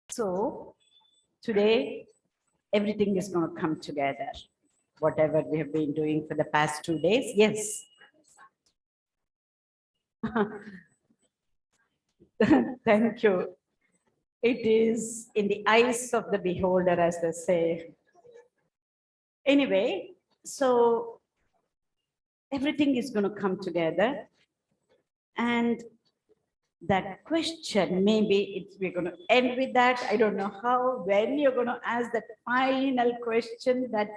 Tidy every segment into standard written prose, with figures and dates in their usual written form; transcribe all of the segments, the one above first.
So today, everything is going to come together. Whatever we have been doing for the past 2 days, yes. Thank you. It is in the eyes of the beholder, as they say. Anyway, so everything is going to come together. And that question, maybe we're going to end with that. I don't know how, when you're going to ask that final question that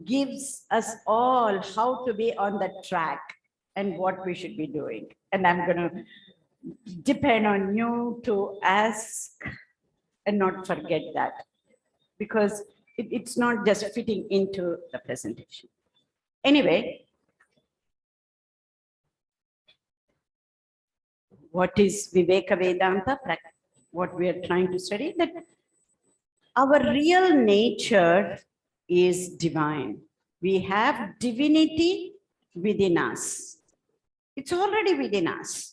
gives us all how to be on the track and what we should be doing. And I'm going to depend on you to ask and not forget that, because it's not just fitting into the presentation. Anyway, what is Viveka Vedanta? What we are trying to study, that our real nature is divine. We have divinity within us. It's already within us.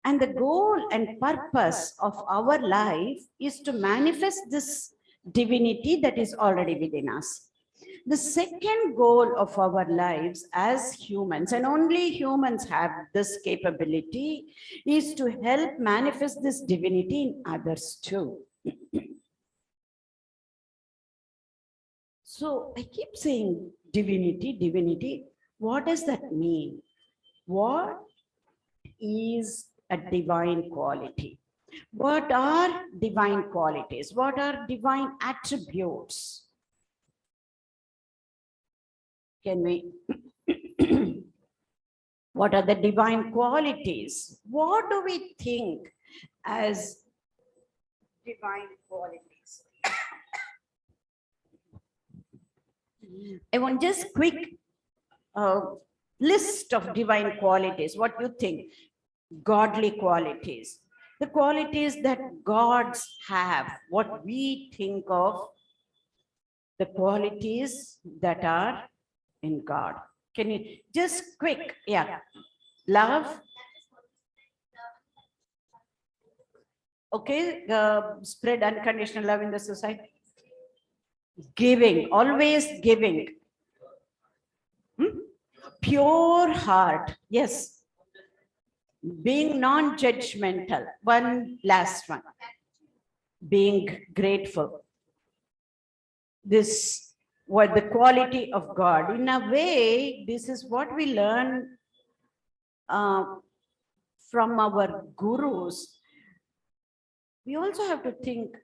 And the goal and purpose of our life is to manifest this divinity that is already within us. The second goal of our lives as humans, and only humans have this capability, is to help manifest this divinity in others too. So I keep saying divinity, divinity. What does that mean? What is a divine quality? What are divine qualities? What are divine attributes? Can we? What are the divine qualities? What do we think as divine qualities? I want just quick list of divine qualities. What you think? Godly qualities. The qualities that gods have. What we think of the qualities that are in God. Can you just quick? Yeah. Love. Okay. Spread unconditional love in the society. Giving, always giving. Pure heart. Yes. Being non-judgmental. One last one. Being grateful. This was the quality of God. In a way, this is what we learn from our gurus. We also have to think,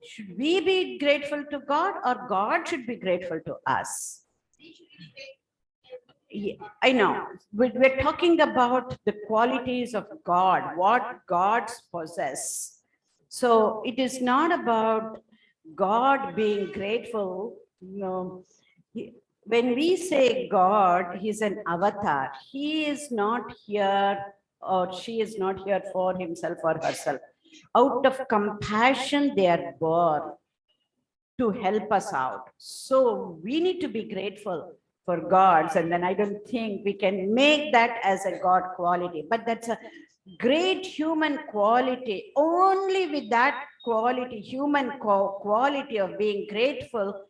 should we be grateful to God or God should be grateful to us? Yeah, I know. We're talking about the qualities of God, what gods possess. So it is not about God being grateful. No. When we say God, he's an avatar. He is not here, or she is not here for himself or herself. Out of compassion, they are born to help us out. So we need to be grateful for gods, and then I don't think we can make that as a God quality, but that's a great human quality. Only with that quality, human quality of being grateful,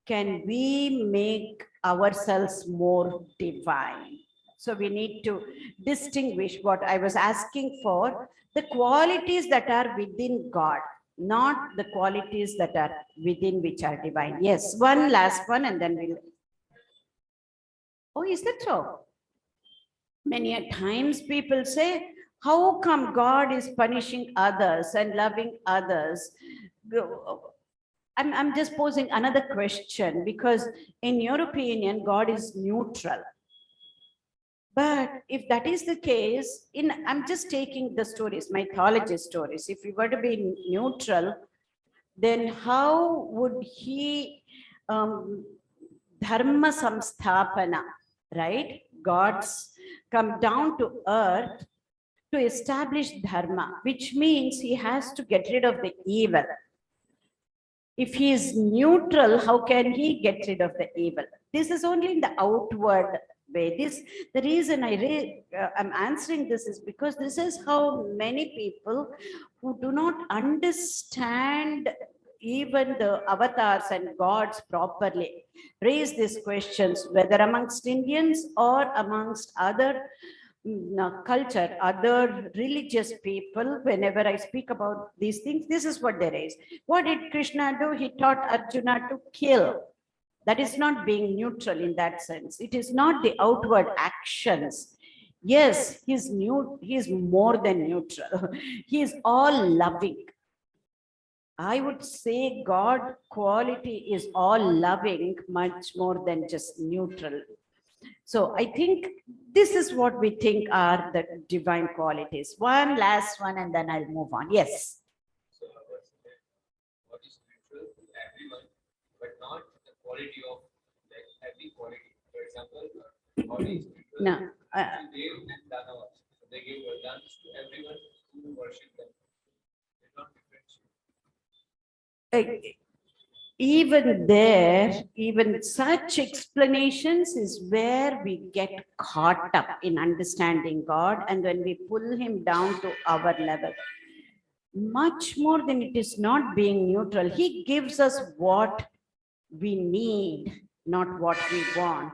can we make ourselves more divine. So we need to distinguish what I was asking for, the qualities that are within God, not the qualities that are within which are divine. Yes, one last one and then we'll. Oh, is that so? Many a times people say, how come God is punishing others and loving others? I'm just posing another question, because in your opinion, God is neutral. But if that is the case, I'm just taking the stories, mythology stories. If we were to be neutral, then how would he dharma samsthapana, right? Gods come down to earth to establish dharma, which means he has to get rid of the evil. If he is neutral, how can he get rid of the evil? This is only in the outward way. The reason I'm answering this is because this is how many people who do not understand even the avatars and gods properly raise these questions, whether amongst Indians or amongst other culture, other religious people. Whenever I speak about these things, this is what they raise. What did Krishna do? He taught Arjuna to kill. That is not being neutral in that sense. It is not the outward actions. Yes, he's more than neutral. He is all loving. I would say God quality is all loving, much more than just neutral. So I think this is what we think are the divine qualities. One last one, and then I'll move on. Yes. So what is neutral to everyone, but not the quality of like every quality. For example, what is neutral No. to Dev and Danavas. So they give Vedanta to everyone who worship them. They don't differentiate. Even there, even such explanations is where we get caught up in understanding God, and when we pull him down to our level. Much more than it is not being neutral. He gives us what we need, not what we want.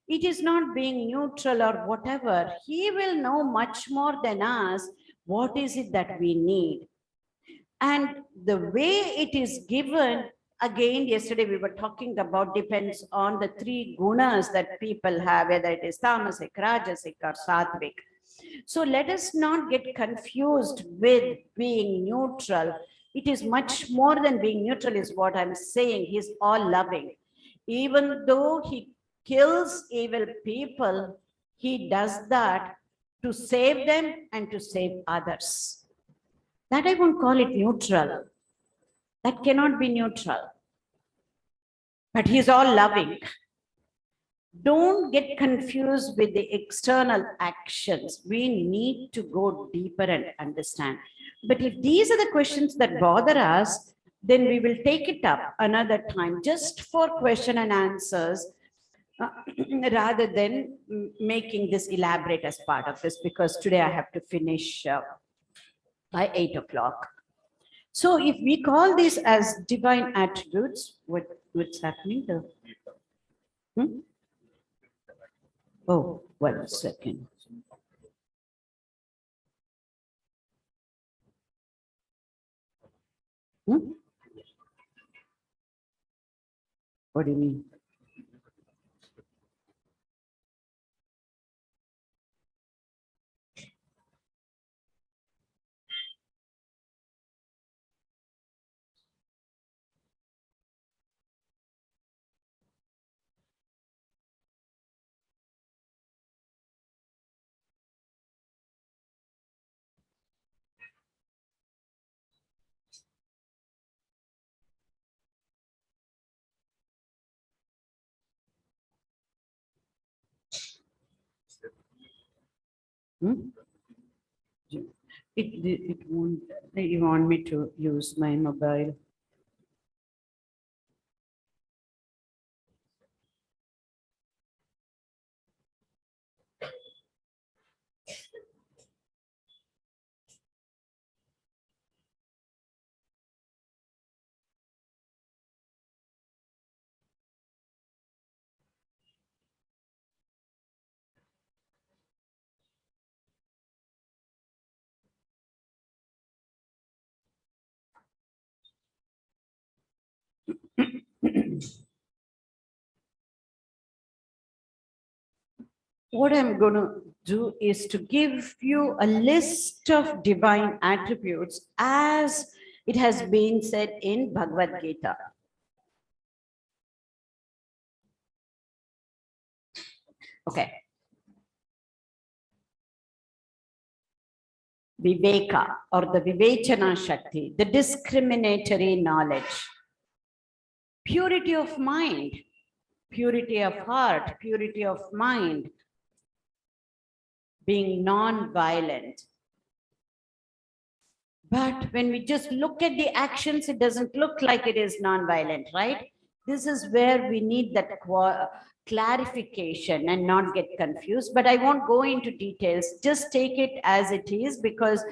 It is not being neutral or whatever. He will know much more than us what is it that we need. And the way it is given, again, yesterday we were talking about, depends on the three gunas that people have, whether it is tamasic, rajasic, or sattvic. So let us not get confused with being neutral. It is much more than being neutral, is what I'm saying. He's all loving. Even though he kills evil people, he does that to save them and to save others. That I won't call it neutral. That cannot be neutral. But he's all loving. Don't get confused with the external actions. We need to go deeper and understand. But if these are the questions that bother us, then we will take it up another time just for question and answers, rather than making this elaborate as part of this, because today I have to finish by 8 o'clock. So if we call these as divine attributes, what's happening? Hmm? Oh, 1 second. Hmm? What do you mean? Hmm? It won't. You want me to use my mobile? What I'm going to do is to give you a list of divine attributes as it has been said in Bhagavad Gita. Okay. Viveka, or the Vivechana Shakti, the discriminatory knowledge. Purity of mind, purity of heart, purity of mind, being non-violent. But when we just look at the actions, it doesn't look like it is non-violent, right? This is where we need that clarification and not get confused. But I won't go into details. Just take it as it is, because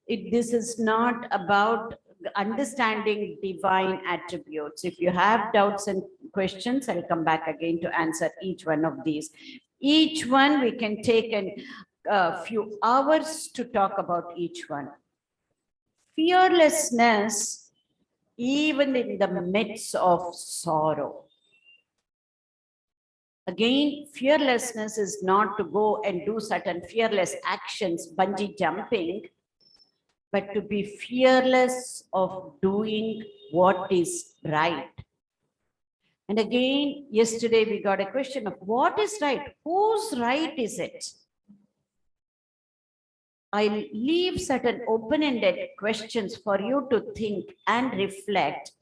this is not about understanding divine attributes. If you have doubts and questions, I'll come back again to answer each one of these. Each one we can take a few hours to talk about each one. Fearlessness, even in the midst of sorrow. Again, fearlessness is not to go and do certain fearless actions, bungee jumping, but to be fearless of doing what is right. And again, yesterday we got a question of what is right? Whose right is it? I leave certain open-ended questions for you to think and reflect,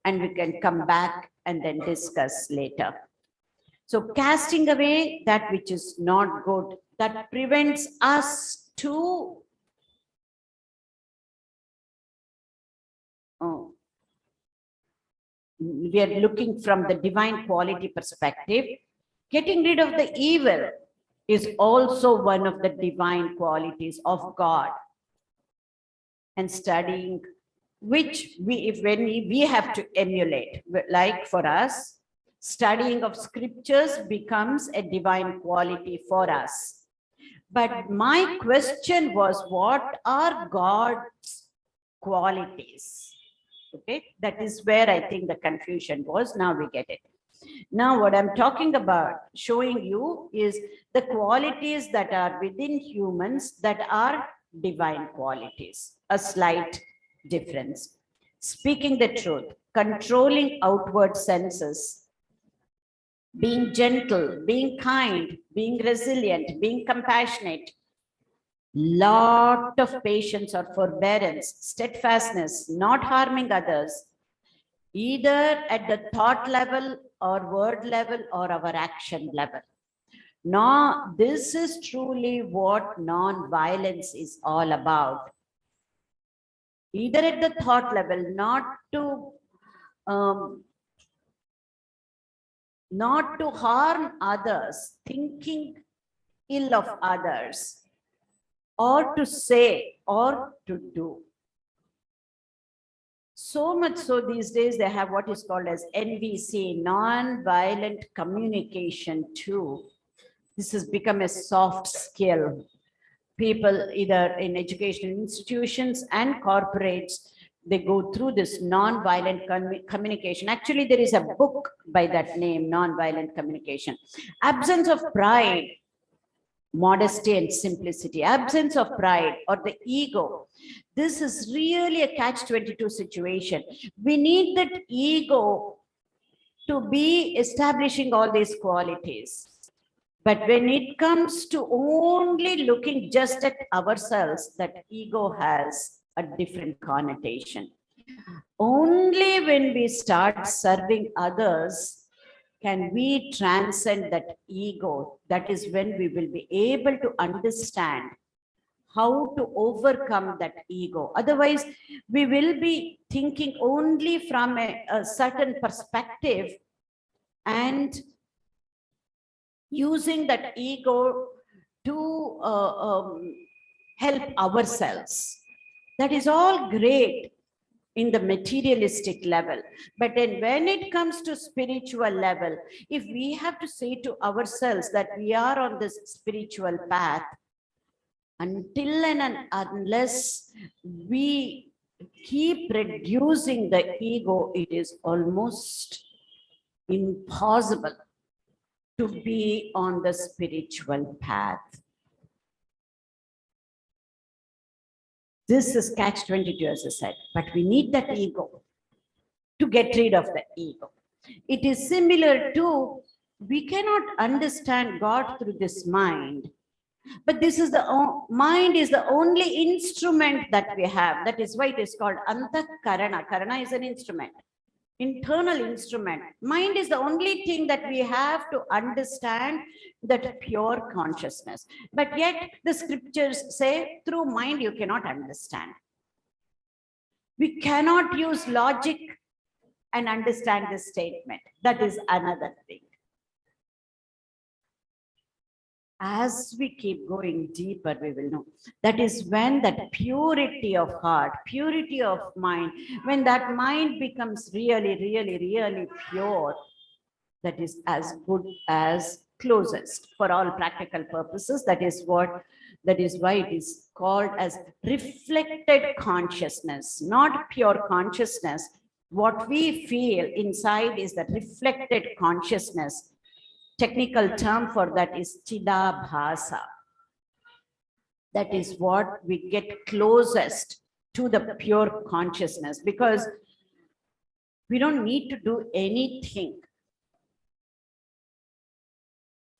and we can come back and then discuss later. So casting away that which is not good, that prevents us to we are looking from the divine quality perspective. Getting rid of the evil is also one of the divine qualities of God. And studying, which we have to emulate, like for us, studying of scriptures becomes a divine quality for us. But my question was, what are God's qualities? Okay, that is where I think the confusion was. Now we get it. Now what I'm talking about, showing you, is the qualities that are within humans that are divine qualities. A slight difference. Speaking the truth, controlling outward senses, being gentle, being kind, being resilient, being compassionate, lot of patience or forbearance, steadfastness, not harming others, either at the thought level or word level or our action level. Now, this is truly what non-violence is all about. Either at the thought level, not to harm others, thinking ill of others, or to say or to do. So much so these days they have what is called as NVC, non-violent communication too. This has become a soft skill. People either in educational institutions and corporates, they go through this non-violent communication. Actually, there is a book by that name, Non-Violent Communication. Absence of pride, modesty and simplicity, absence of pride or the ego. This is really a catch-22 situation. We need that ego to be establishing all these qualities. But when it comes to only looking just at ourselves, that ego has a different connotation. Only when we start serving others can we transcend that ego. That is when we will be able to understand how to overcome that ego. Otherwise, we will be thinking only from a certain perspective and using that ego to help ourselves. That is all great in the materialistic level. But then when it comes to spiritual level, if we have to say to ourselves that we are on this spiritual path, until and unless we keep reducing the ego, it is almost impossible to be on the spiritual path. This is catch-22, as I said, but we need that ego to get rid of the ego. It is similar to, we cannot understand God through this mind, but this is the mind is the only instrument that we have. That is why it is called Antakarana. Karana is an instrument, internal instrument. Mind is the only thing that we have to understand that pure consciousness. But yet the scriptures say through mind you cannot understand. We cannot use logic and understand this statement. That is another thing. As we keep going deeper, we will know. That is when that purity of heart, purity of mind, when that mind becomes really, really, really pure, that is as good as closest for all practical purposes. That is why it is called as reflected consciousness, not pure consciousness. What we feel inside is that reflected consciousness. Technical term for that is chidabhasa. That is what we get closest to the pure consciousness, because we don't need to do anything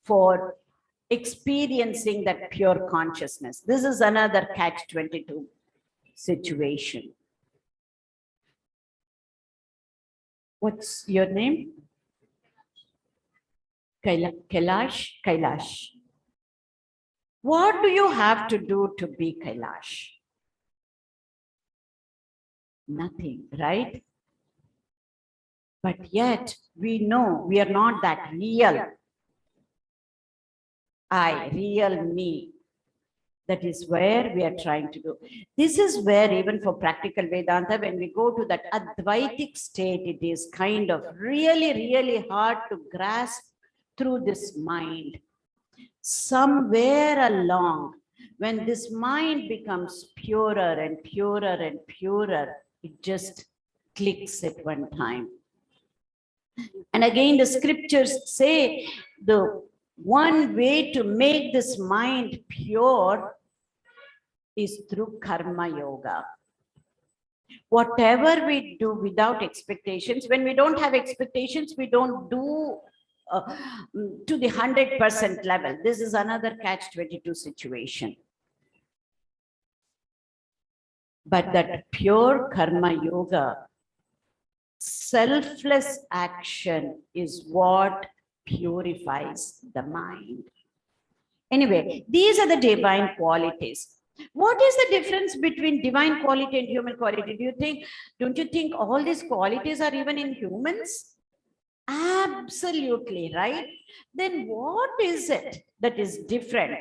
for experiencing that pure consciousness. This is another catch-22 situation. What's your name? Kailash. What do you have to do to be Kailash? Nothing, right? But yet we know we are not that real I, real me. That is where we are trying to do. This is where even for practical Vedanta, when we go to that Advaitic state, it is kind of really, really hard to grasp through this mind. Somewhere along, when this mind becomes purer and purer and purer, it just clicks at one time. And again, the scriptures say the one way to make this mind pure is through karma yoga. Whatever we do without expectations, when we don't have expectations, we don't do to the 100% level. This is another catch-22 situation. But that pure karma yoga, selfless action is what purifies the mind. Anyway, these are the divine qualities. What is the difference between divine quality and human quality? Don't you think all these qualities are even in humans? Absolutely, right? Then what is it that is different?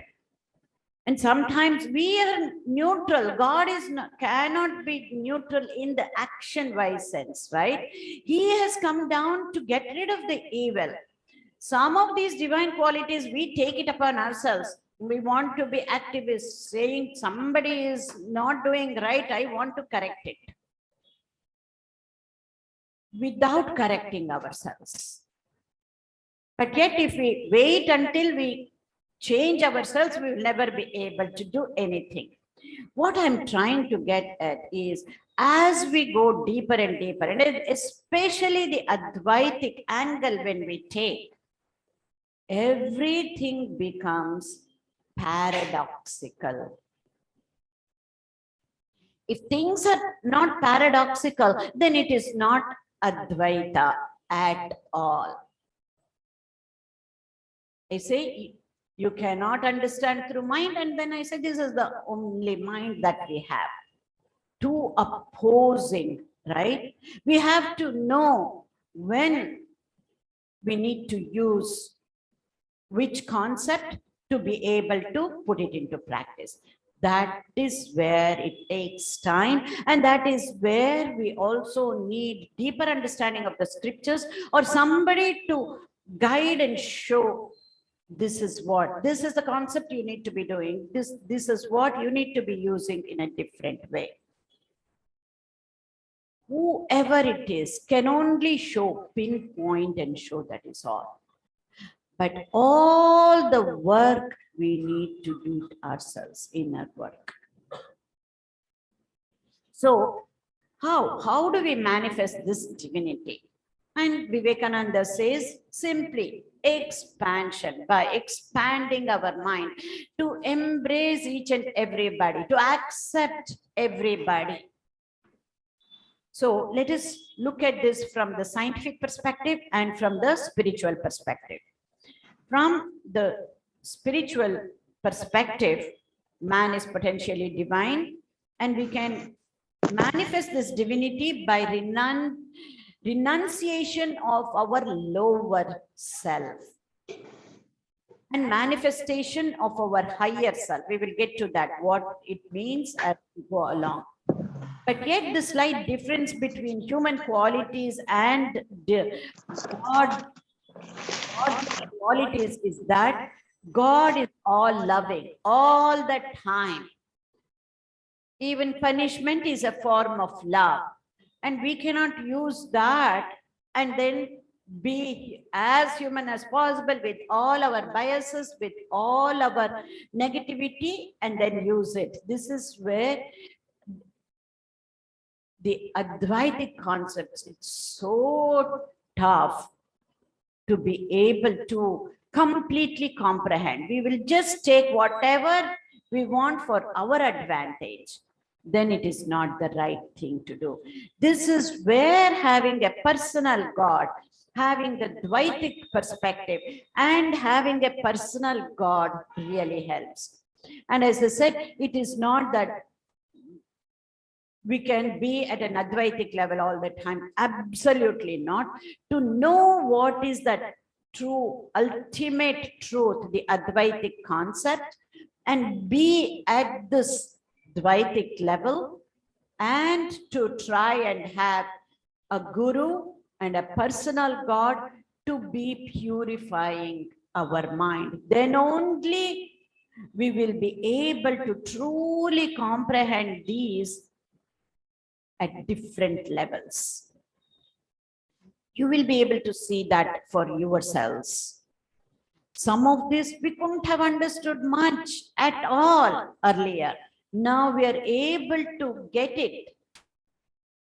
And sometimes we are neutral. God cannot be neutral in the action-wise sense, right? He has come down to get rid of the evil. Some of these divine qualities, we take it upon ourselves. We want to be activists, saying somebody is not doing right, I want to correct it, without correcting ourselves. But yet, if we wait until we change ourselves, we will never be able to do anything. What I'm trying to get at is, as we go deeper and deeper, and especially the Advaitic angle when we take, everything becomes paradoxical. If things are not paradoxical, then it is not Advaita at all. I say, you cannot understand through mind, and then I say, this is the only mind that we have. Two opposing, right? We have to know when we need to use which concept to be able to put it into practice. That is where it takes time, and that is where we also need deeper understanding of the scriptures, or somebody to guide and show, this is the concept you need to be doing, this is what you need to be using in a different way. Whoever it is can only show, pinpoint and show, that is all. But all the work we need to do it ourselves, inner work. So how do we manifest this divinity? And Vivekananda says, simply expansion, by expanding our mind to embrace each and everybody, to accept everybody. So let us look at this from the scientific perspective and from the spiritual perspective. From the spiritual perspective, man is potentially divine, and we can manifest this divinity by renunciation of our lower self, and manifestation of our higher self. We will get to that, what it means as we go along. But yet the slight difference between human qualities and God, God's qualities is that God is all loving all the time. Even punishment is a form of love. And we cannot use that and then be as human as possible with all our biases, with all our negativity, and then use it. This is where the Advaitic concepts, it's so tough to be able to completely comprehend. We will just take whatever we want for our advantage. Then it is not the right thing to do. This is where having a personal God, having the Dvaitic perspective, and having a personal God really helps. And as I said, it is not that we can be at an Advaitic level all the time. Absolutely not. To know what is that true, ultimate truth, the Advaitic concept, and be at this Dvaitic level, and to try and have a guru and a personal God to be purifying our mind. Then only we will be able to truly comprehend these at different levels. You will be able to see that for yourselves. Some of this we couldn't have understood much at all earlier. Now we are able to get it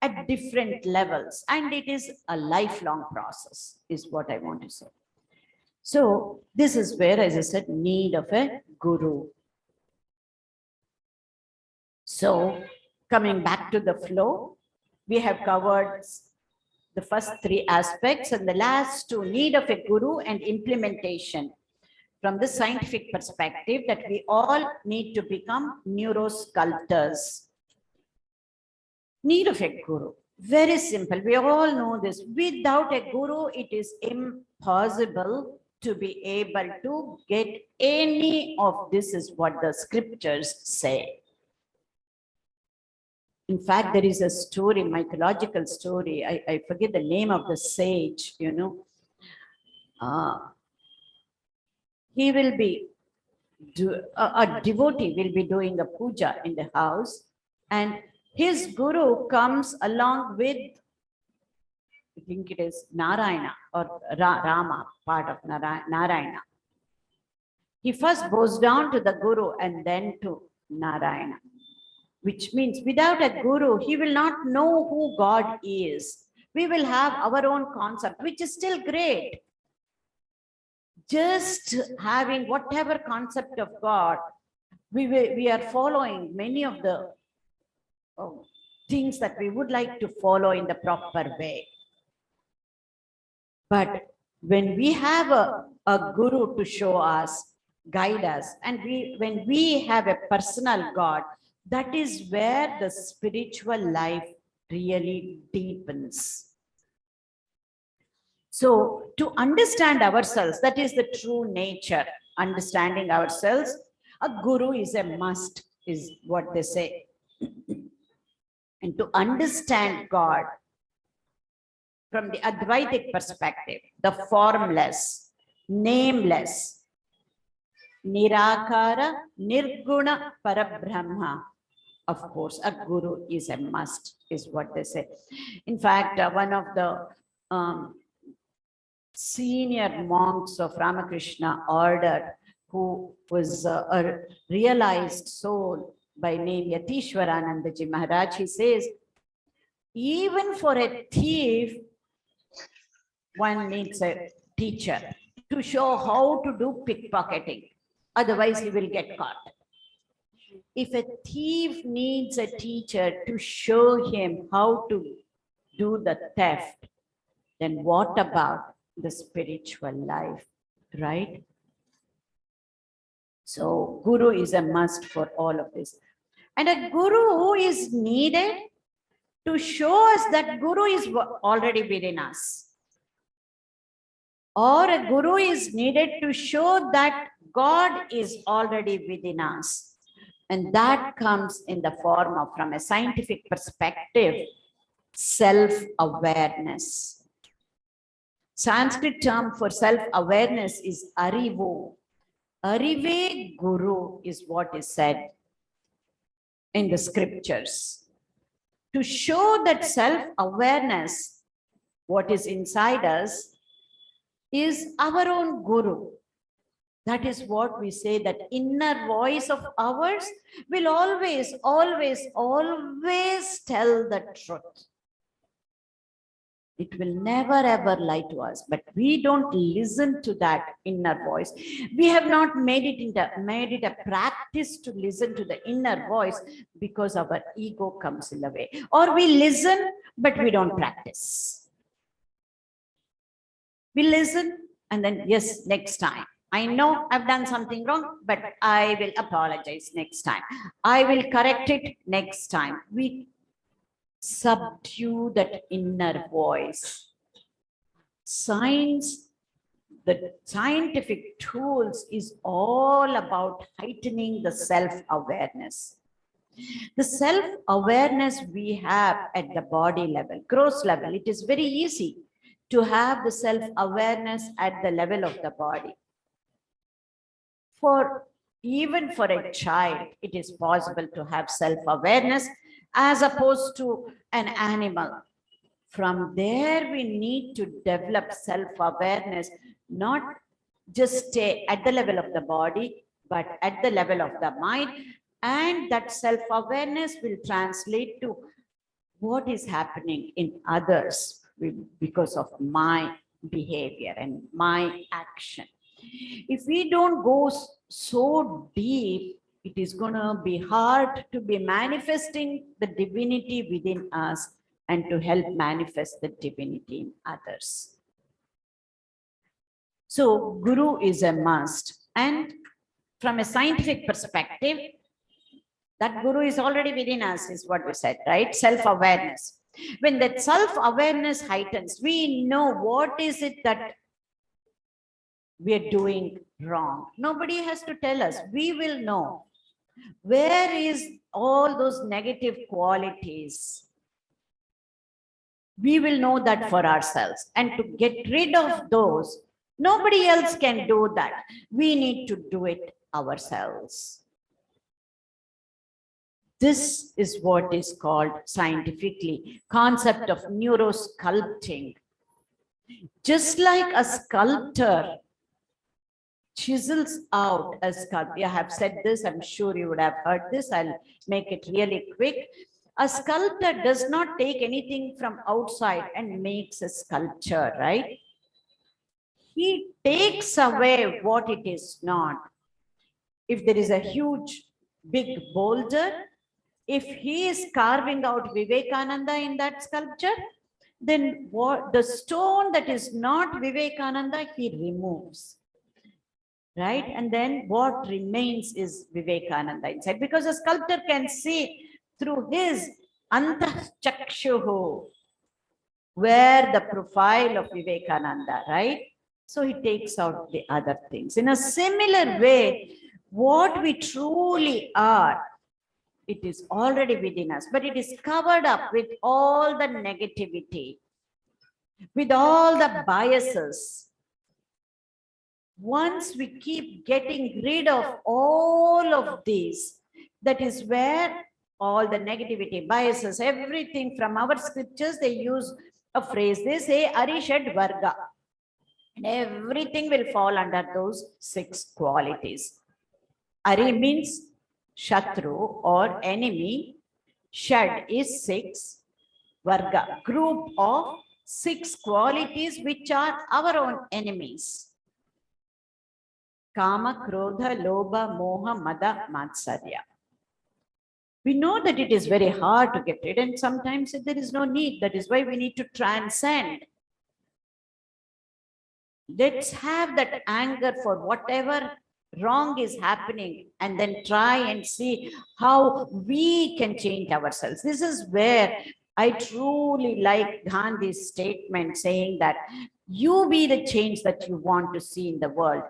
at different levels, and it is a lifelong process, is what I want to say. So this is where, as I said, need of a guru. So coming back to the flow, we have covered the first three aspects, and the last two, need of a guru and implementation. From the scientific perspective, that we all need to become neurosculptors. Need of a guru, very simple. We all know this. Without a guru, it is impossible to be able to get any of this, is what the scriptures say. In fact, there is a story, mythological story. I forget the name of the sage, you know. He will be, a devotee will be doing a puja in the house, and his guru comes along with, I think it is Narayana or Rama, part of Narayana. He first bows down to the guru and then to Narayana, which means without a guru, he will not know who God is. We will have our own concept, which is still great. Just having whatever concept of God, we are following many of the things that we would like to follow in the proper way. But when we have a guru to show us, guide us, and when we have a personal God, that is where the spiritual life really deepens. So to understand ourselves, that is the true nature, understanding ourselves, a guru is a must, is what they say. And to understand God from the Advaitic perspective, the formless, nameless, Nirakara, Nirguna Parabrahma, of course, a guru is a must, is what they say. In fact, one of the senior monks of Ramakrishna order, who was a realized soul by name Yatishwaranandaji Maharaj, he says, even for a thief, one needs a teacher to show how to do pickpocketing. Otherwise, he will get caught. If a thief needs a teacher to show him how to do the theft, then what about the spiritual life, right? So guru is a must for all of this. And a guru is needed to show us that Guru is already within us. Or a Guru is needed to show that God is already within us. And that comes in the form of, from a scientific perspective, self-awareness. Sanskrit term for self-awareness is Arivu. Arive Guru is what is said in the scriptures. To show that self-awareness, what is inside us, is our own Guru. That is what we say, that inner voice of ours will always, always, always tell the truth. It will never ever lie to us, but we don't listen to that inner voice. We have not made it a practice to listen to the inner voice because our ego comes in the way. Or we listen, but we don't practice. We listen and then, yes, next time. I know I've done something wrong, but I will apologize next time. I will correct it next time. We subdue that inner voice. Science, the scientific tools is all about heightening the self-awareness. The self-awareness we have at the body level, gross level, it is very easy to have the self-awareness at the level of the body. Even for a child, it is possible to have self-awareness as opposed to an animal. From there, we need to develop self-awareness, not just stay at the level of the body, but at the level of the mind. And that self-awareness will translate to what is happening in others because of my behavior and my action. If we don't go so deep, it is going to be hard to be manifesting the divinity within us and to help manifest the divinity in others. So Guru is a must. And from a scientific perspective, that Guru is already within us, is what we said, right? Self-awareness. When that self-awareness heightens, we know what is it that we are doing wrong. Nobody has to tell us. We will know. Where is all those negative qualities? We will know that for ourselves. And to get rid of those, nobody else can do that. We need to do it ourselves. This is what is called scientifically concept of neurosculpting. Just like a sculptor chisels out a sculpture. I have said this, I'm sure you would have heard this. I'll make it really quick. A sculptor does not take anything from outside and makes a sculpture, right? He takes away what it is not. If there is a huge, big boulder, if he is carving out Vivekananda in that sculpture, then what the stone that is not Vivekananda, he removes. Right? And then what remains is Vivekananda inside, because a sculptor can see through his Antah-chakshuhu where the profile of Vivekananda, right? So he takes out the other things. In a similar way, what we truly are, it is already within us, but it is covered up with all the negativity, with all the biases. Once we keep getting rid of all of these, that is where all the negativity, biases, everything from our scriptures, they use a phrase, they say Arishad Varga. And everything will fall under those 6 qualities. Ari means Shatru or enemy. Shad is 6. Varga, group of 6 qualities which are our own enemies. Kama, Krodha, Lobha, Moha, Mada, Matsarya. We know that it is very hard to get rid, and sometimes there is no need. That is why we need to transcend. Let's have that anger for whatever wrong is happening and then try and see how we can change ourselves. This is where I truly like Gandhi's statement saying that you be the change that you want to see in the world,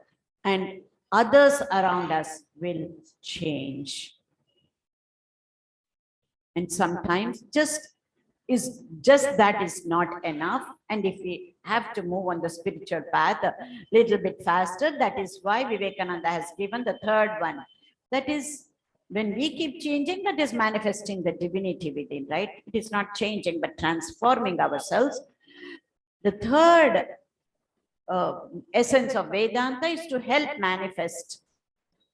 and others around us will change. And sometimes just that is not enough. And if we have to move on the spiritual path a little bit faster, that is why Vivekananda has given the third one. That is, when we keep changing, that is manifesting the divinity within, right? It is not changing, but transforming ourselves. The third essence of Vedanta is to help manifest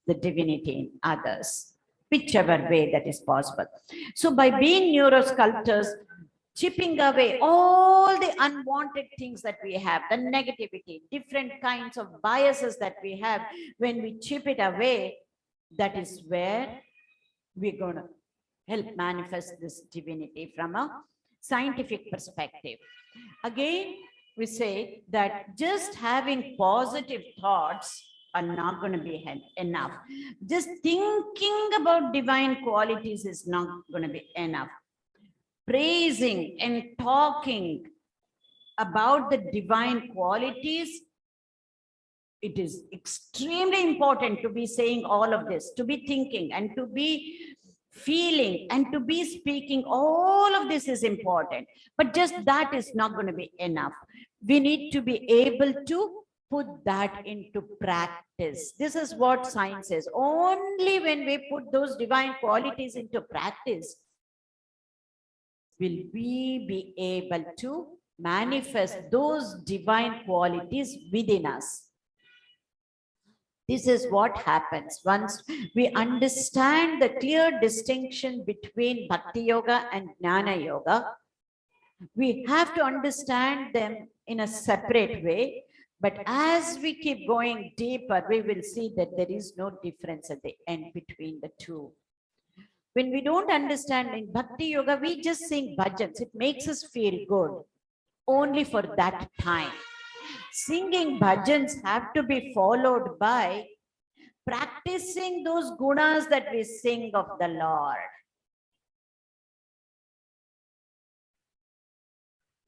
the divinity in others, whichever way that is possible. So by being neurosculptors, chipping away all the unwanted things that we have, the negativity, different kinds of biases that we have, when we chip it away, that is where we're going to help manifest this divinity from a scientific perspective. Again, we say that just having positive thoughts are not going to be enough. Just thinking about divine qualities is not going to be enough. Praising and talking about the divine qualities, it is extremely important to be saying all of this, to be thinking and to be feeling and to be speaking. All of this is important, but just that is not going to be enough. We need to be able to put that into practice. This is what science says. Only when we put those divine qualities into practice will we be able to manifest those divine qualities within us. This is what happens once we understand the clear distinction between Bhakti Yoga and Jnana Yoga. We have to understand them in a separate way, but as we keep going deeper, we will see that there is no difference at the end between the two. When we don't understand in Bhakti Yoga, we just sing bhajans. It makes us feel good only for that time. Singing bhajans have to be followed by practicing those gunas that we sing of the Lord.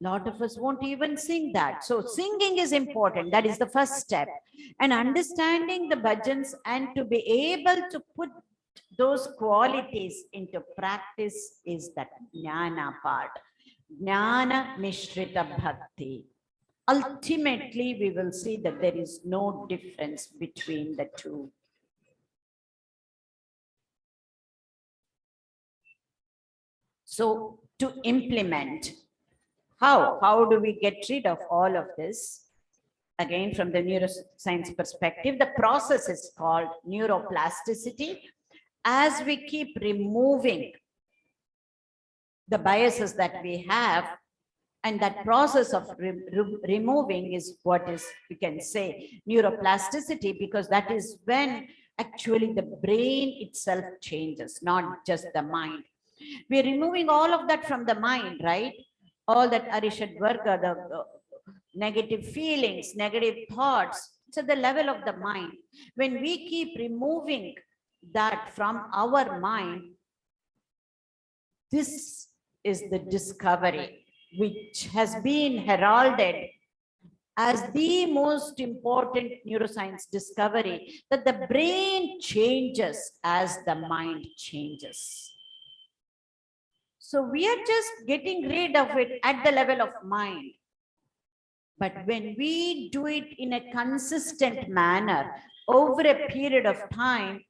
A lot of us won't even sing that. So singing is important. That is the first step. And understanding the bhajans and to be able to put those qualities into practice is that jnana part. Jnana Mishrita Bhakti. Ultimately, we will see that there is no difference between the two. So to implement, how do we get rid of all of this? Again, from the neuroscience perspective, the process is called neuroplasticity. As we keep removing the biases that we have, and that process of removing is what is, we can say, neuroplasticity, because that is when actually the brain itself changes, not just the mind. We're removing all of that from the mind, right? All that Arishad Varga, the negative feelings, negative thoughts, it's at the level of the mind. When we keep removing that from our mind, this is the discovery which has been heralded as the most important neuroscience discovery, that the brain changes as the mind changes. So we are just getting rid of it at the level of mind. But when we do it in a consistent manner over a period of time,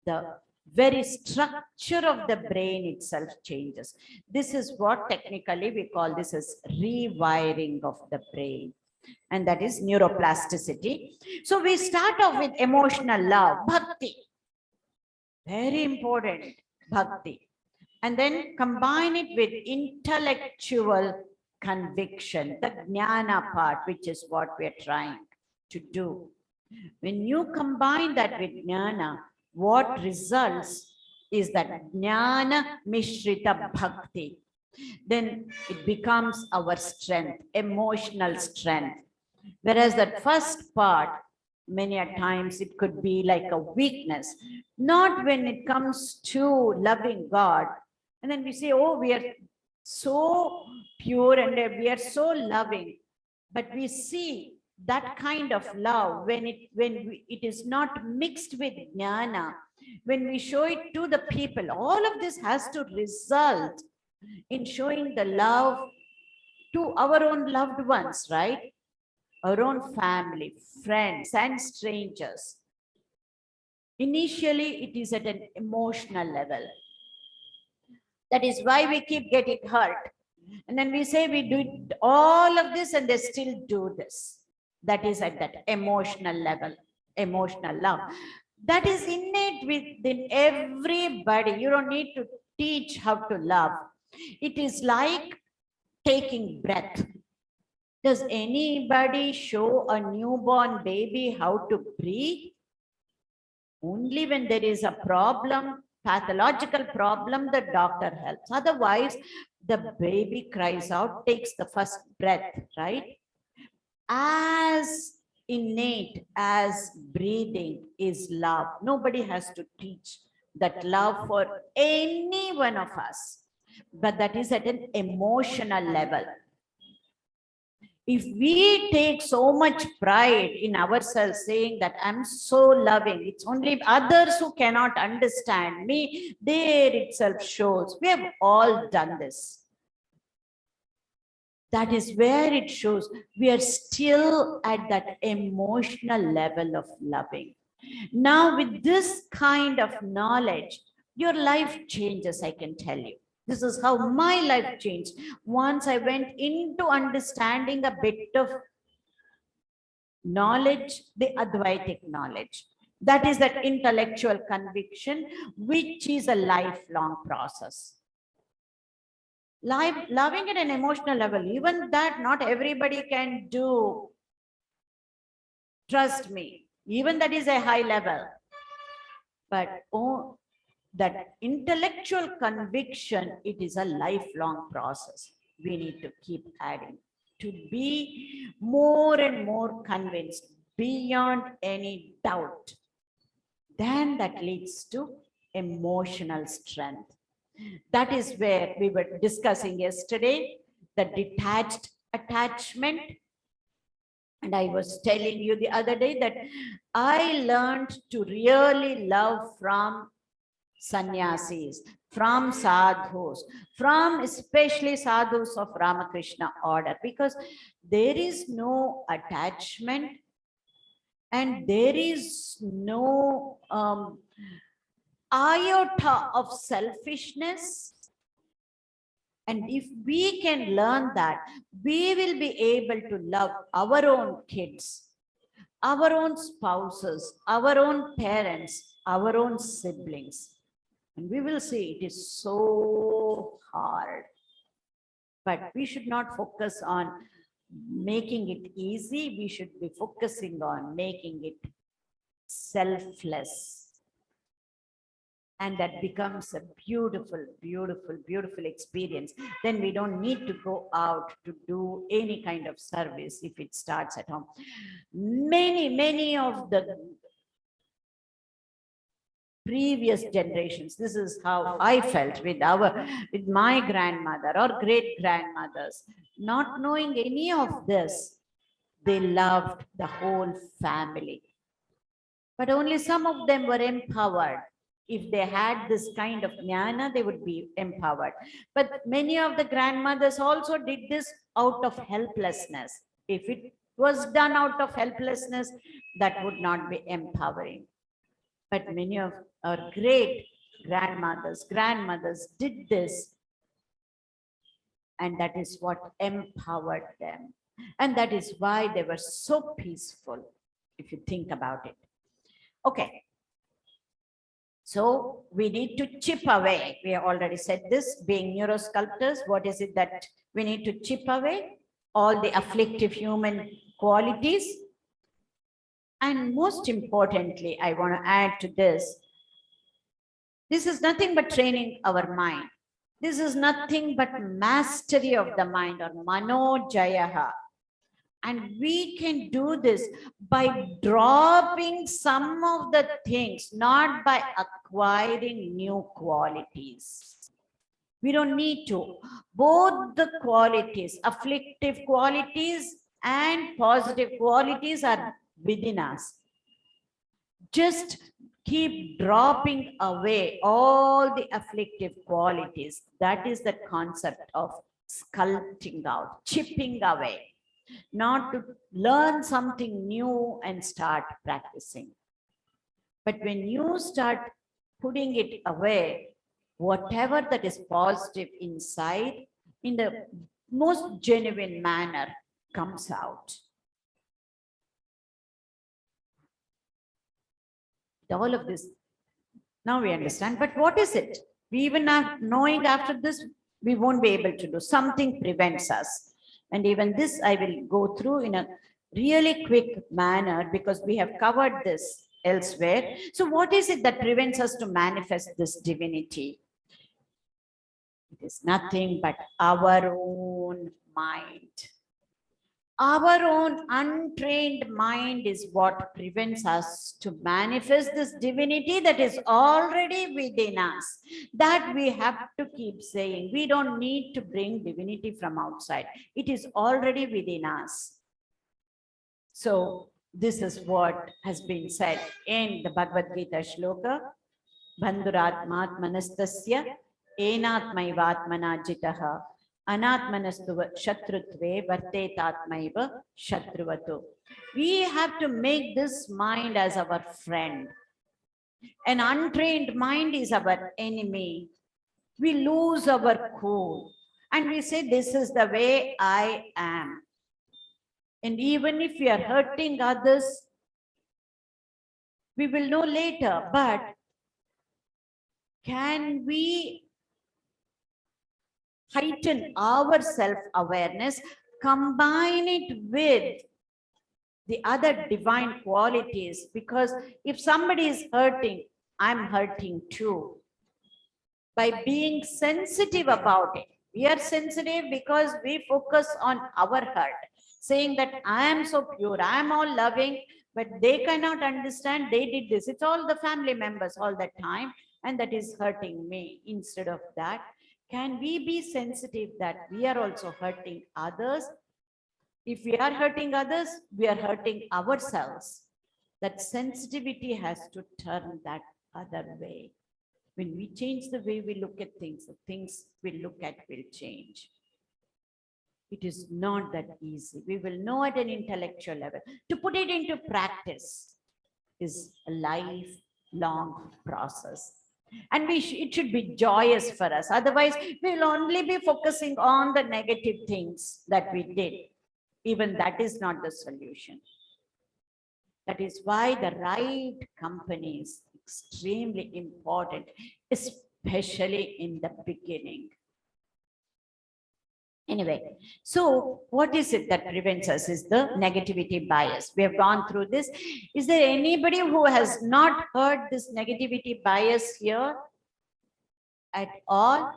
the very structure of the brain itself changes. This is what technically we call this as rewiring of the brain. And that is neuroplasticity. So we start off with emotional love, bhakti. Very important, bhakti. And then combine it with intellectual conviction, the jnana part, which is what we're trying to do. When you combine that with jnana, what results is that jnana mishrita bhakti. Then it becomes our strength, emotional strength. Whereas that first part, many a times it could be like a weakness, not when it comes to loving God. And then we say, oh, we are so pure and we are so loving, but we see that kind of love when it is not mixed with jnana, when we show it to the people, all of this has to result in showing the love to our own loved ones, right? Our own family, friends, and strangers. Initially, it is at an emotional level. That is why we keep getting hurt. And then we say we do all of this and they still do this. That is at that emotional level, emotional love. That is innate within everybody. You don't need to teach how to love. It is like taking breath. Does anybody show a newborn baby how to breathe? Only when there is a problem, pathological problem, the doctor helps. Otherwise, the baby cries out, takes the first breath, right? As innate as breathing is love. Nobody has to teach that love for any one of us, but that is at an emotional level. If we take so much pride in ourselves saying that I'm so loving, it's only others who cannot understand me, there itself shows. We have all done this. That is where it shows we are still at that emotional level of loving. Now, with this kind of knowledge, your life changes, I can tell you. This is how my life changed. Once I went into understanding a bit of knowledge, the Advaitic knowledge. That is that intellectual conviction, which is a lifelong process. Loving at an emotional level, even that not everybody can do. Trust me, even that is a high level. But oh, that intellectual conviction, it is a lifelong process. We need to keep adding to be more and more convinced beyond any doubt. Then that leads to emotional strength. That is where we were discussing yesterday, the detached attachment. And I was telling you the other day that I learned to really love from sannyasis, from sadhus, from especially sadhus of Ramakrishna order, because there is no attachment and there is no iota of selfishness. And if we can learn that, we will be able to love our own kids, our own spouses, our own parents, our own siblings. And we will see it is so hard. But we should not focus on making it easy. We should be focusing on making it selfless. And that becomes a beautiful, beautiful, beautiful experience. Then we don't need to go out to do any kind of service if it starts at home. Many of the previous generations, this is how I felt with my grandmother or great grandmothers, not knowing any of this, they loved the whole family. But only some of them were empowered. If they had this kind of jnana, they would be empowered. But many of the grandmothers also did this out of helplessness. If it was done out of helplessness, that would not be empowering. But many of our great grandmothers did this. And that is what empowered them. And that is why they were so peaceful, if you think about it. Okay. So we need to chip away. We have already said this, being neurosculptors, what is it that we need to chip away? All the afflictive human qualities. And most importantly, I want to add to this, this is nothing but training our mind. This is nothing but mastery of the mind, or mano jayaha. And we can do this by dropping some of the things, not by acquiring new qualities. We don't need to. Both the qualities, afflictive qualities and positive qualities, are within us. Just keep dropping away all the afflictive qualities. That is the concept of sculpting out, chipping away, not to learn something new and start practicing. But when you start putting it away, whatever that is positive inside, in the most genuine manner, comes out. All of this, now we understand. But what is it? We even are knowing after this, we won't be able to do. Something prevents us. And even this, I will go through in a really quick manner because we have covered this elsewhere. So what is it that prevents us to manifest this divinity? It is nothing but our own mind. Our own untrained mind is what prevents us to manifest this divinity that is already within us. That we have to keep saying. We don't need to bring divinity from outside. It is already within us. So this is what has been said in the Bhagavad Gita shloka. Bandhuratmatmanastasya enatmaivatmana jitaha anatmanastu shatrutve vartetatmaiva shatruvatu. We have to make this mind as our friend. An untrained mind is our enemy. We lose our cool and we say, this is the way I am. And even if we are hurting others, we will know later, but can we heighten our self-awareness, combine it with the other divine qualities? Because if somebody is hurting, I'm hurting too. By being sensitive about it, we are sensitive because we focus on our hurt, saying that I am so pure, I am all loving, but they cannot understand they did this. It's all the family members all the time, and that is hurting me. Instead of that, can we be sensitive that we are also hurting others? If we are hurting others, we are hurting ourselves. That sensitivity has to turn that other way. When we change the way we look at things, the things we look at will change. It is not that easy. We will know at an intellectual level. To put it into practice is a lifelong process. And it should be joyous for us. Otherwise, we'll only be focusing on the negative things that we did. Even that is not the solution. That is why the right company is extremely important, especially in the beginning. Anyway, so what is it that prevents us is the negativity bias. We have gone through this. Is there anybody who has not heard this negativity bias here at all?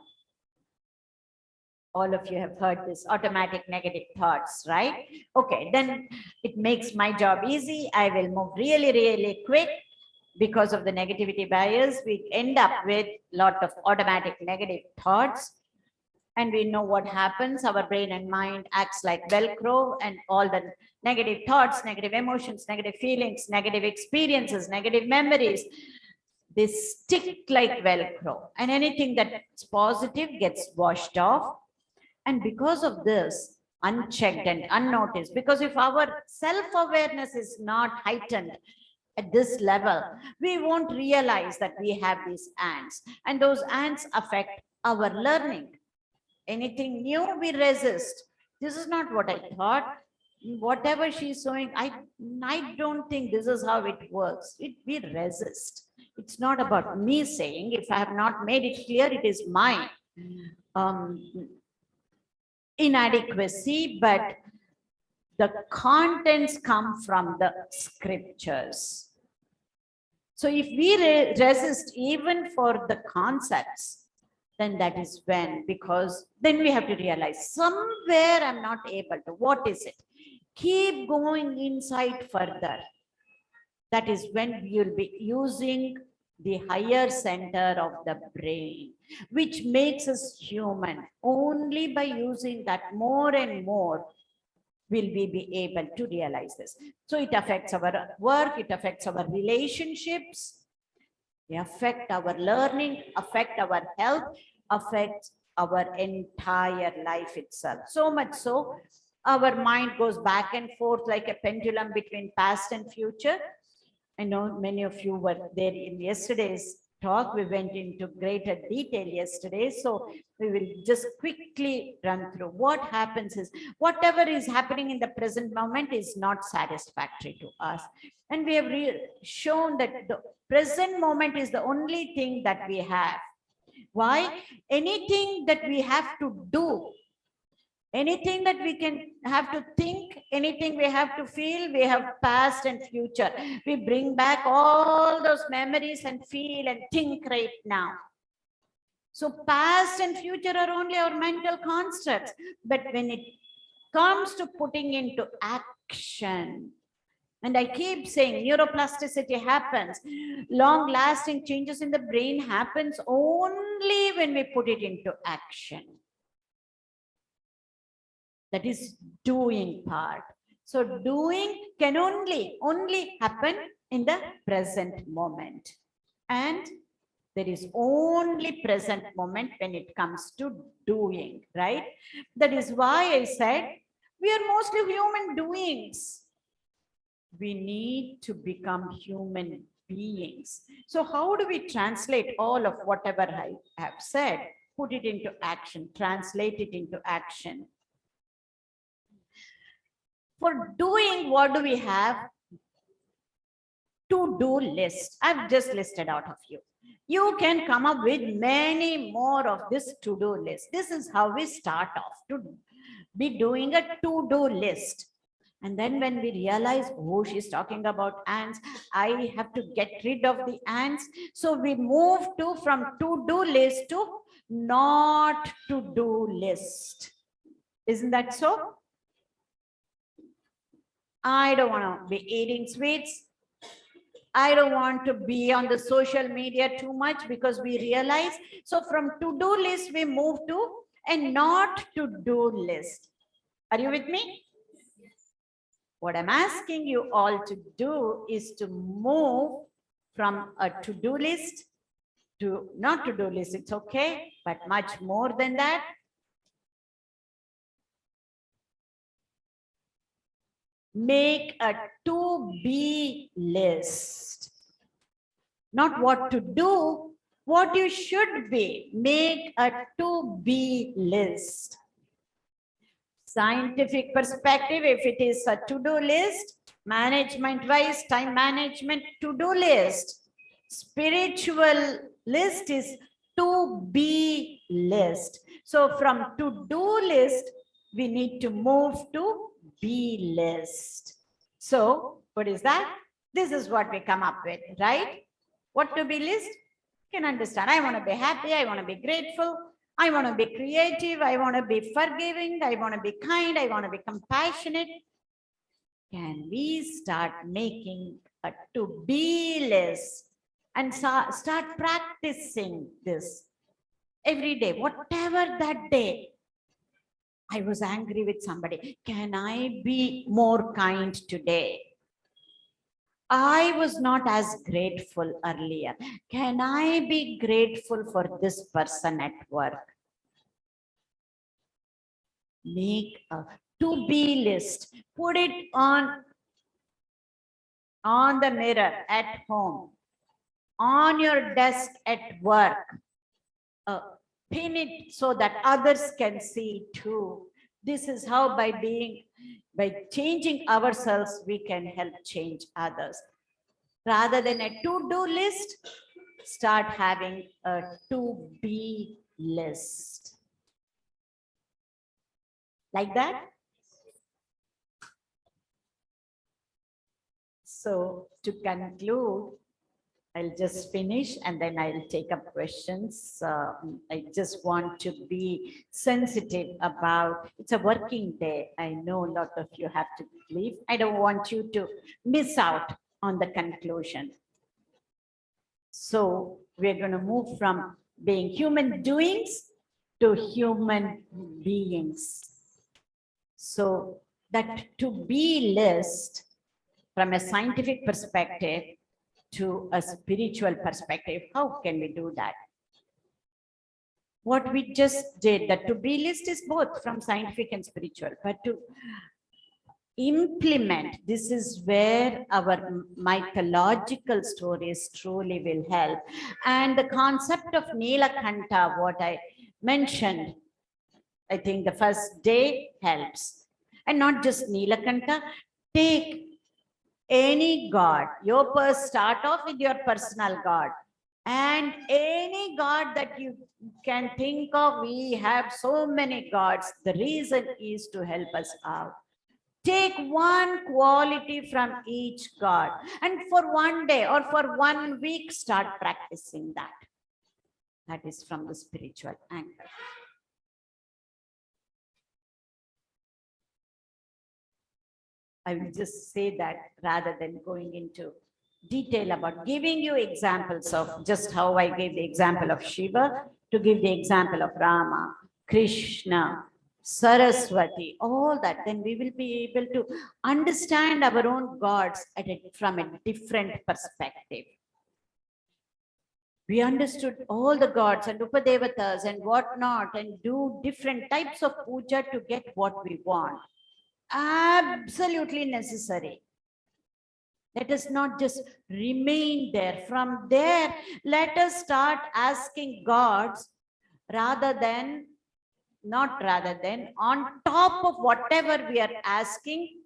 All of you have heard this automatic negative thoughts, right? Okay, then it makes my job easy. I will move really, really quick. Because of the negativity bias, we end up with a lot of automatic negative thoughts. And we know what happens. Our brain and mind acts like Velcro, and all the negative thoughts, negative emotions, negative feelings, negative experiences, negative memories, they stick like Velcro. And anything that's positive gets washed off. And because of this, unchecked and unnoticed, because if our self-awareness is not heightened at this level, we won't realize that we have these ants, and those ants affect our learning. Anything new, we resist. This is not what I thought. Whatever she's showing, I don't think this is how it works. We resist. It's not about me saying, if I have not made it clear, it is my inadequacy, but the contents come from the scriptures. So if we resist even for the concepts, then that is when, because then we have to realize somewhere I'm not able to. What is it? Keep going inside further. That is when you'll be using the higher center of the brain, which makes us human. Only by using that more and more will we be able to realize this. So it affects our work, it affects our relationships, they affect our learning, affect our health, affect our entire life itself. So much so, our mind goes back and forth like a pendulum between past and future. I know many of you were there in yesterday's talk. We went into greater detail yesterday. So we will just quickly run through. What happens is whatever is happening in the present moment is not satisfactory to us. And we have shown that the present moment is the only thing that we have. Why? Anything that we have to do, anything that we can have to think, anything we have to feel, we have past and future. We bring back all those memories and feel and think right now. So past and future are only our mental constructs. But when it comes to putting into action, and I keep saying neuroplasticity happens, long lasting changes in the brain happens only when we put it into action. That is doing part. So doing can only happen in the present moment. And there is only present moment when it comes to doing, right? That is why I said we are mostly human doings. We need to become human beings. So how do we translate all of whatever I have said, put it into action, translate it into action? For doing, what do we have? To-do list. I've just listed out a few. You can come up with many more of this to-do list. This is how we start off, to be doing a to-do list. And then when we realize, oh, she's talking about ants, I have to get rid of the ants. So we move to from to-do list to not to-do list. Isn't that so? I don't want to be eating sweets. I don't want to be on the social media too much, because we realize. So from to-do list, we move to a not to-do list. Are you with me? What I'm asking you all to do is to move from a to-do list to not to-do list. It's okay, but much more than that. Make a to-be list. Not what to do, what you should be. Make a to-be list. Scientific perspective, if it is a to-do list, management-wise, time management, to-do list. Spiritual list is to-be list. So from to-do list, we need to move to be list. So what is that? This is what we come up with, right? What to be list? You can understand. I want to be happy. I want to be grateful. I want to be creative. I want to be forgiving. I want to be kind. I want to be compassionate. Can we start making a to-be list and start practicing this every day, whatever that day? I was angry with somebody. Can I be more kind today? I was not as grateful earlier. Can I be grateful for this person at work? Make a to-be list. Put it on the mirror at home, on your desk at work. Pin it so that others can see too. This is how by changing ourselves, we can help change others. Rather than a to-do list, start having a to-be list. Like that? So to conclude, I'll just finish and then I'll take up questions. I just want to be sensitive about, it's a working day. I know a lot of you have to leave. I don't want you to miss out on the conclusion. So we're going to move from being human doings to human beings. So that to be list from a scientific perspective to a spiritual perspective, how can we do that? What we just did, that to be list is both from scientific and spiritual, but to implement, this is where our mythological stories truly will help. And the concept of Nilakanta, what I mentioned, I think the first day helps. And not just Nilakanta, take any god, start off with your personal god, and any god that you can think of. We have so many gods. The reason is to help us out. Take one quality from each god, and for one day or for 1 week, start practicing that. That is from the spiritual angle. I will just say that rather than going into detail about giving you examples of just how I gave the example of Shiva, to give the example of Rama, Krishna, Saraswati, all that, then we will be able to understand our own gods from a different perspective. We understood all the gods and Upadevatas and whatnot, and do different types of puja to get what we want. Absolutely necessary. Let us not just remain there. From there, let us start asking gods on top of whatever we are asking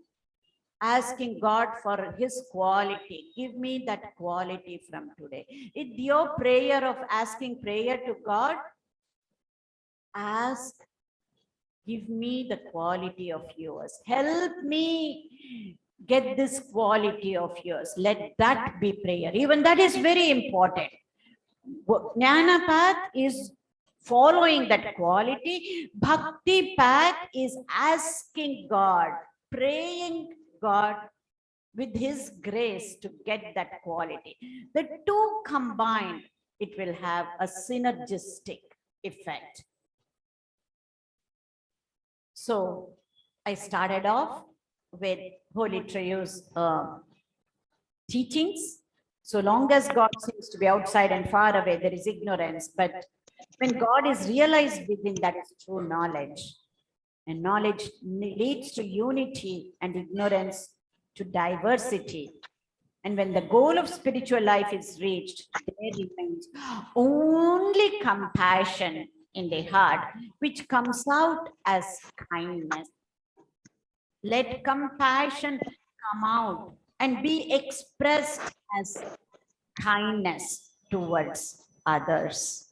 God for his quality. Give me that quality from today. It's your prayer of asking prayer to God. Ask, give me the quality of yours. Help me get this quality of yours. Let that be prayer. Even that is very important. Jnana path is following that quality. Bhakti path is asking God, praying God with his grace to get that quality. The two combined, it will have a synergistic effect. So I started off with Holy Trio's teachings. So long as God seems to be outside and far away, there is ignorance. But when God is realized within, that is true knowledge. And knowledge leads to unity, and ignorance to diversity. And when the goal of spiritual life is reached, there remains only compassion in the heart, which comes out as kindness. Let compassion come out and be expressed as kindness towards others.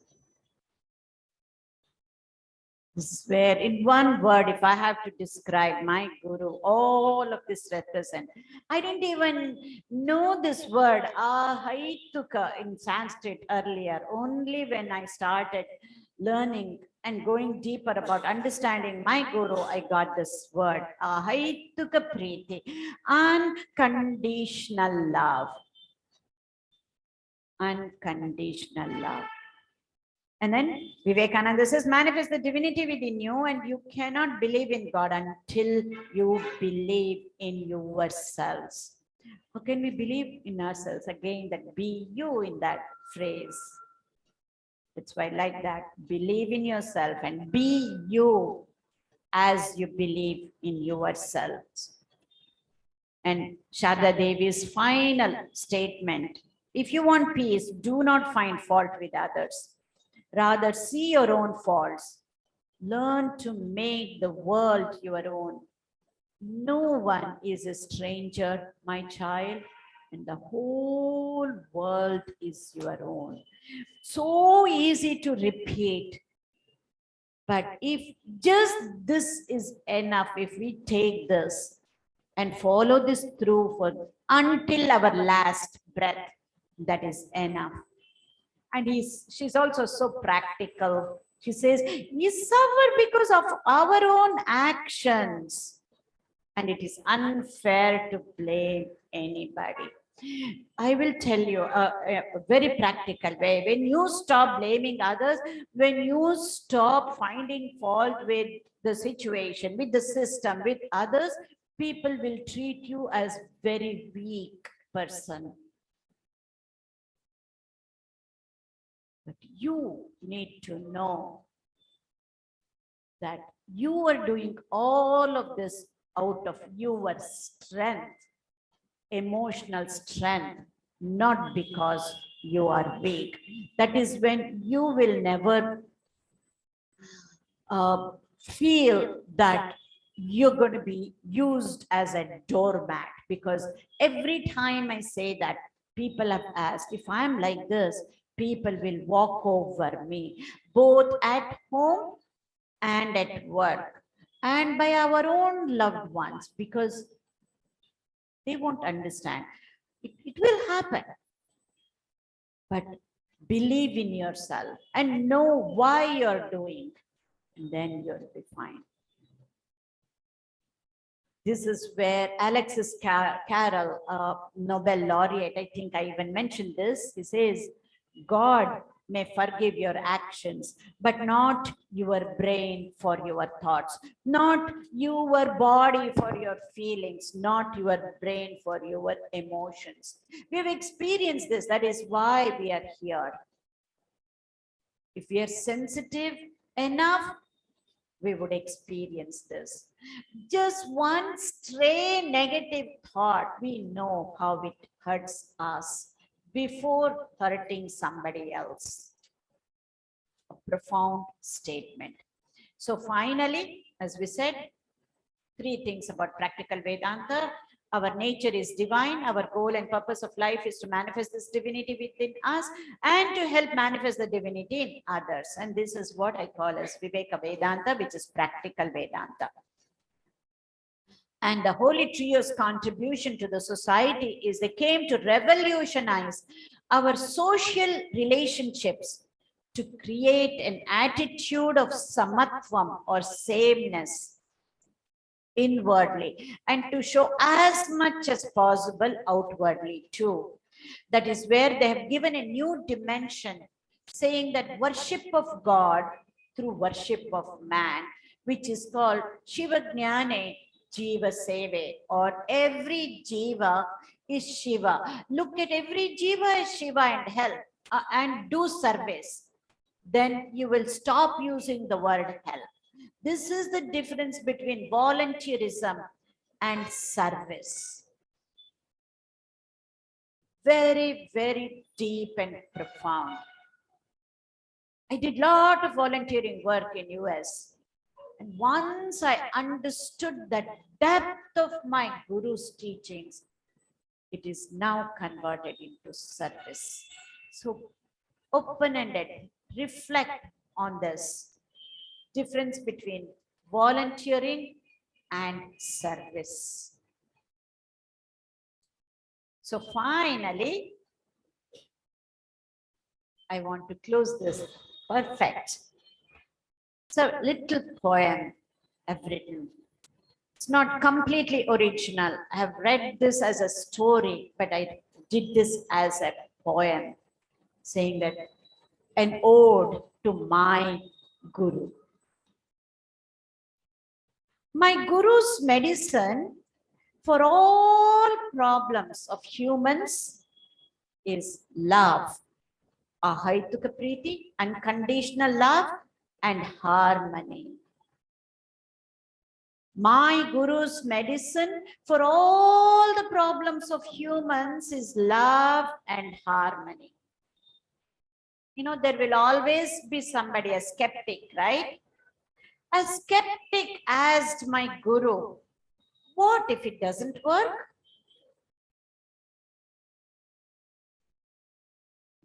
This is where, in one word, if I have to describe my guru, all of this represent. I didn't even know this word, ahaituka, in Sanskrit earlier. Only when I started learning and going deeper about understanding my guru, I got this word, ahaituka priti, unconditional love. Unconditional love. And then Vivekananda says, manifest the divinity within you, and you cannot believe in God until you believe in yourselves. How can we believe in ourselves? Again, that be you in that phrase. That's why I like that. Believe in yourself and be you as you believe in yourselves. And Sharda Devi's final statement, if you want peace, do not find fault with others. Rather, see your own faults. Learn to make the world your own. No one is a stranger, my child, and the whole world is your own. So easy to repeat. But if just this is enough, if we take this and follow this through for until our last breath, that is enough. And she's also so practical. She says, we suffer because of our own actions, and it is unfair to blame anybody. I will tell you a very practical way. When you stop blaming others, when you stop finding fault with the situation, with the system, with others, people will treat you as very weak person. But you need to know that you are doing all of this out of your strength, emotional strength, not because you are weak. That is when you will never feel that you're going to be used as a doormat, because every time I say that, people have asked, if I'm like this, people will walk over me, both at home and at work and by our own loved ones, because they won't understand. It will happen. But believe in yourself and know why you're doing, and then you'll be fine. This is where Alexis Carrel, Nobel laureate, I think I even mentioned this, he says, God may forgive your actions, but not your brain for your thoughts, not your body for your feelings, not your brain for your emotions. We have experienced this. That is why we are here. If we are sensitive enough, we would experience this. Just one stray negative thought, we know how it hurts us before hurting somebody else. A profound statement. So finally, as we said, 3 things about practical Vedanta. Our nature is divine. Our goal and purpose of life is to manifest this divinity within us and to help manifest the divinity in others. And this is what I call as Viveka Vedanta, which is practical Vedanta. And the Holy Trio's contribution to the society is they came to revolutionize our social relationships, to create an attitude of samatvam or sameness inwardly, and to show as much as possible outwardly too. That is where they have given a new dimension, saying that worship of God through worship of man, which is called Shiva Jnane Jiva Seve, or every Jiva is Shiva. Look at every Jiva as Shiva and help and do service. Then you will stop using the word help. This is the difference between volunteerism and service. Very, very deep and profound. I did a lot of volunteering work in US. And once I understood the depth of my guru's teachings, it is now converted into service. So open-ended, reflect on this difference between volunteering and service. So finally, I want to close this. Perfect. So little poem I've written. It's not completely original. I have read this as a story, but I did this as a poem, saying that an ode to my guru. My guru's medicine for all problems of humans is love. Ahaituka priti, unconditional love, and harmony. My guru's medicine for all the problems of humans is love and harmony. You know, there will always be somebody, a skeptic, right? A skeptic asked my guru, what if it doesn't work?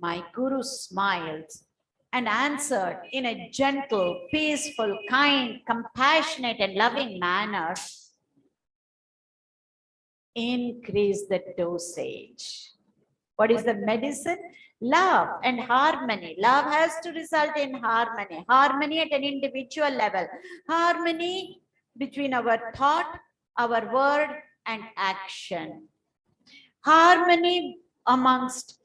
My guru smiled and answered in a gentle, peaceful, kind, compassionate, and loving manner, increase the dosage. What is the medicine? Love and harmony. Love has to result in harmony. Harmony at an individual level. Harmony between our thought, our word, and action. harmony amongst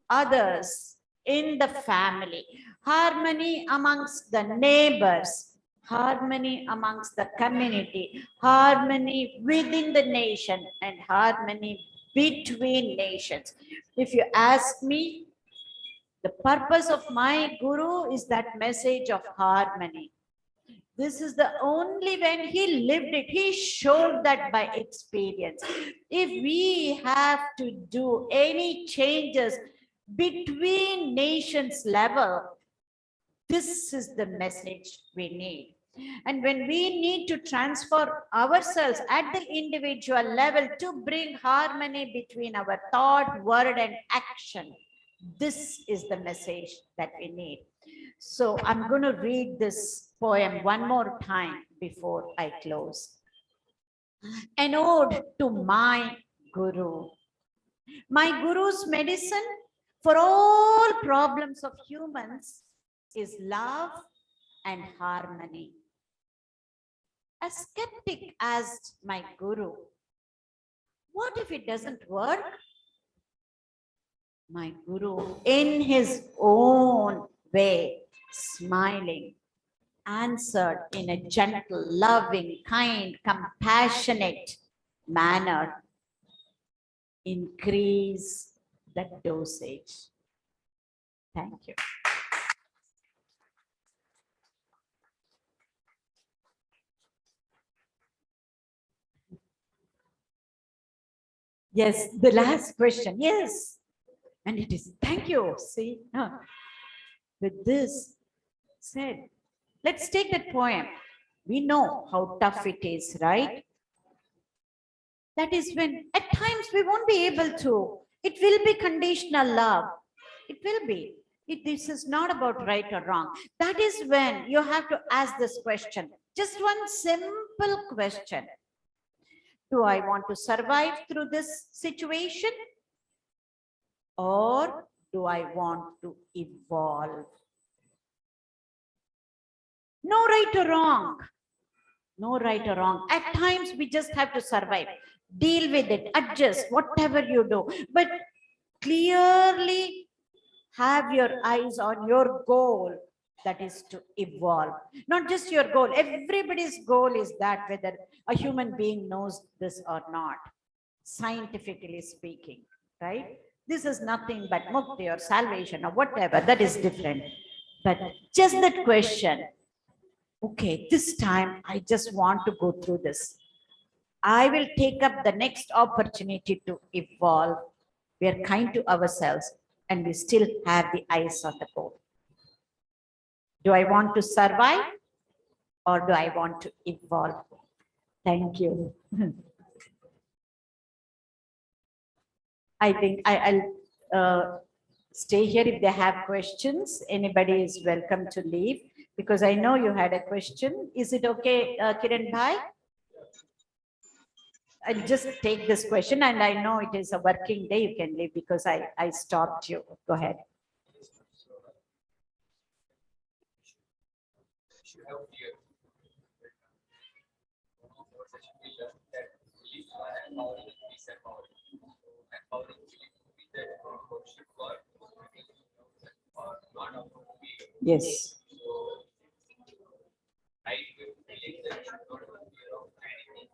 others in the family, harmony amongst the neighbors, harmony amongst the community, harmony within the nation, and harmony between nations. If you ask me, the purpose of my guru is that message of harmony. This is the only when he lived it, he showed that by experience. If we have to do any changes between nations level, this is the message we need. And when we need to transfer ourselves at the individual level to bring harmony between our thought, word, and action, this is the message that we need. So I'm going to read this poem one more time before I close. An ode to my guru. My guru's medicine for all problems of humans is love and harmony. A skeptic asked my guru, what if it doesn't work? My guru, in his own way, smiling, answered in a gentle, loving, kind, compassionate manner, increase the dosage. Thank you. Yes, the last question. Yes. And it is, thank you. See, with this said, let's take that poem. We know how tough it is, right? That is when at times we won't be able to. It will be conditional love. It will be. This is not about right or wrong. That is when you have to ask this question. Just one simple question. Do I want to survive through this situation? Or do I want to evolve? No right or wrong. No right or wrong. At times we just have to survive. Deal with it, adjust, whatever you do. But clearly have your eyes on your goal, that is to evolve. Not just your goal. Everybody's goal is that, whether a human being knows this or not, scientifically speaking, right? This is nothing but mukti or salvation or whatever, that is different. But just that question, okay, this time I just want to go through this. I will take up the next opportunity to evolve. We are kind to ourselves and we still have the eyes on the goal. Do I want to survive or do I want to evolve? Thank you. I think I'll stay here if they have questions. Anybody is welcome to leave because I know you had a question. Is it okay, Kiran Bhai? I'll just take this question and I know it is a working day. You can leave because I stopped you. Go ahead. You have fear. That belief empowering is empowering. Empowering belief to be that worship God or not be. Yes. So I will believe that you should not have fear of anything.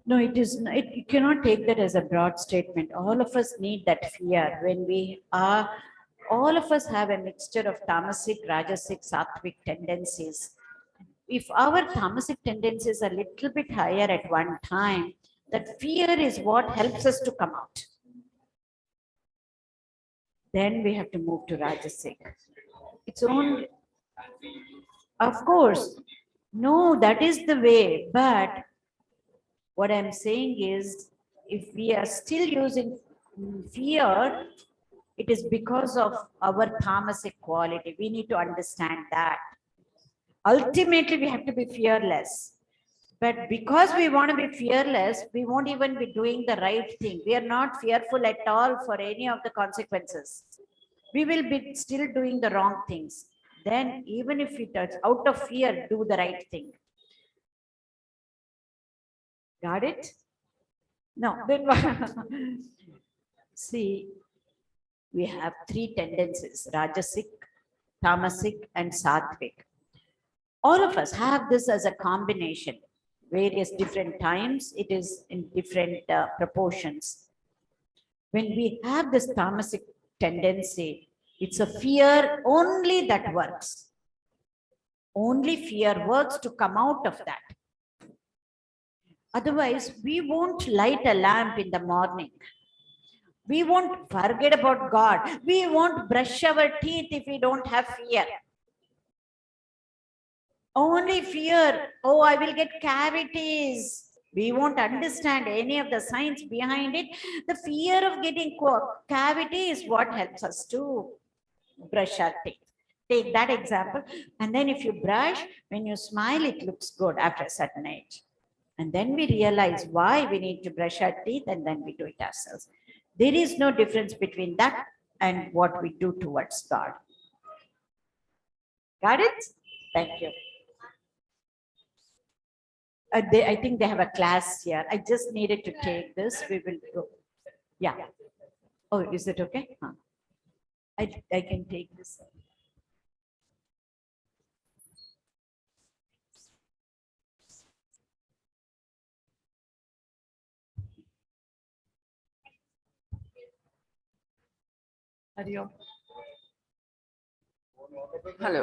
No, it is. You cannot take that as a broad statement. All of us need that fear when we are. All of us have a mixture of tamasic, rajasic, sattvic tendencies. If our tamasic tendencies are a little bit higher at one time, that fear is what helps us to come out. Then we have to move to rajasic. It's only, of course, no, that is the way. But what I'm saying is, if we are still using fear, it is because of our tamasic quality. We need to understand that. Ultimately, we have to be fearless. But because we want to be fearless, we won't even be doing the right thing. We are not fearful at all for any of the consequences. We will be still doing the wrong things. Then even if it is out of fear, do the right thing. Got it? No, then see, we have three tendencies: Rajasic, Tamasic, and Sattvic. All of us have this as a combination. Various different times, it is in different proportions. When we have this tamasic tendency, it's a fear only that works. Only fear works to come out of that. Otherwise, we won't light a lamp in the morning. We won't forget about God. We won't brush our teeth if we don't have fear. Only fear. Oh, I will get cavities. We won't understand any of the science behind it. The fear of getting cavity is what helps us to brush our teeth. Take that example. And then if you brush, when you smile, it looks good after a certain age. And then we realize why we need to brush our teeth, and then we do it ourselves. There is no difference between that and what we do towards God. Got it? Thank you. I think they have a class here. I just needed to take this. We will go. Yeah. Oh, is it okay? Huh. I can take this. Hello. Hello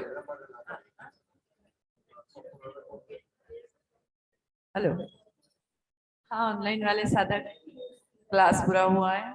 hello हाँ online वाले सादा class पूरा हुआ है